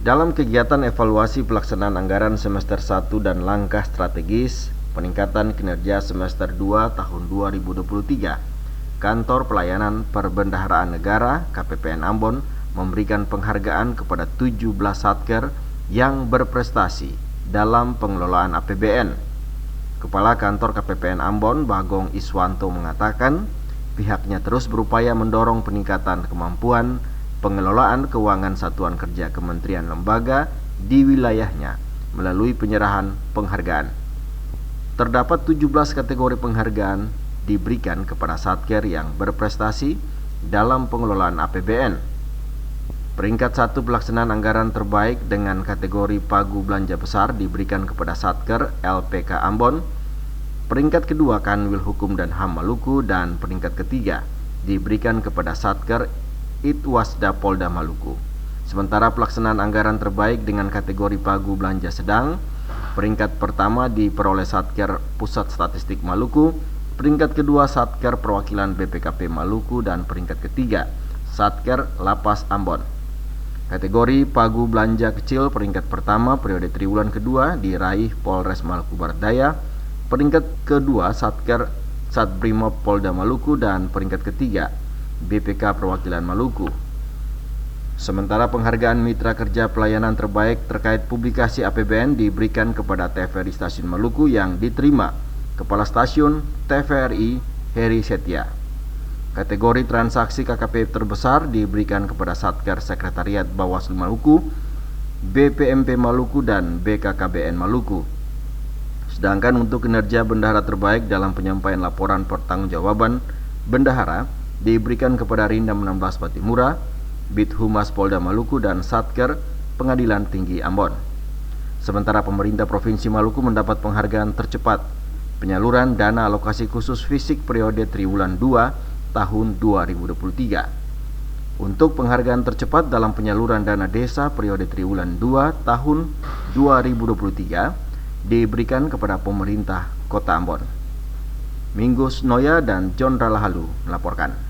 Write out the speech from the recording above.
Dalam kegiatan evaluasi pelaksanaan anggaran semester 1 dan langkah strategis peningkatan kinerja semester 2 tahun 2023, Kantor Pelayanan Perbendaharaan Negara KPPN Ambon memberikan penghargaan kepada 17 satker yang berprestasi dalam pengelolaan APBN. Kepala Kantor KPPN Ambon, Bagong Iswanto, mengatakan pihaknya terus berupaya mendorong peningkatan kemampuan pengelolaan keuangan satuan kerja kementerian lembaga di wilayahnya melalui penyerahan penghargaan. Terdapat 17 kategori penghargaan diberikan kepada satker yang berprestasi dalam pengelolaan APBN. Peringkat 1 pelaksanaan anggaran terbaik dengan kategori pagu belanja besar diberikan kepada Satker LPK Ambon. Peringkat kedua Kanwil Hukum dan HAM Maluku, dan peringkat ketiga diberikan kepada Satker Itwasda Polda Maluku. Sementara pelaksanaan anggaran terbaik dengan kategori pagu belanja sedang, peringkat pertama diperoleh Satker Pusat Statistik Maluku, peringkat kedua Satker Perwakilan BPKP Maluku, dan peringkat ketiga Satker Lapas Ambon. Kategori pagu belanja kecil peringkat pertama periode triwulan kedua diraih Polres Maluku Barat Daya, peringkat kedua Satker Satbrimob Polda Maluku, dan peringkat ketiga BPK Perwakilan Maluku. Sementara penghargaan mitra kerja pelayanan terbaik terkait publikasi APBN diberikan kepada TVRI Stasiun Maluku yang diterima Kepala Stasiun TVRI Heri Setia. Kategori transaksi KKP terbesar diberikan kepada Satker Sekretariat Bawaslu Maluku, BPMP Maluku, dan BKKBN Maluku. Sedangkan untuk kinerja bendahara terbaik dalam penyampaian laporan pertanggungjawaban bendahara diberikan kepada Rindam 16 Patimura, Bid Humas Polda Maluku, dan Satker Pengadilan Tinggi Ambon. Sementara pemerintah Provinsi Maluku mendapat penghargaan tercepat penyaluran dana alokasi khusus fisik periode triwulan 2 tahun 2023. Untuk penghargaan tercepat dalam penyaluran dana desa periode triwulan 2 tahun 2023 diberikan kepada pemerintah Kota Ambon. Minggus Noya dan John Ralahalu melaporkan.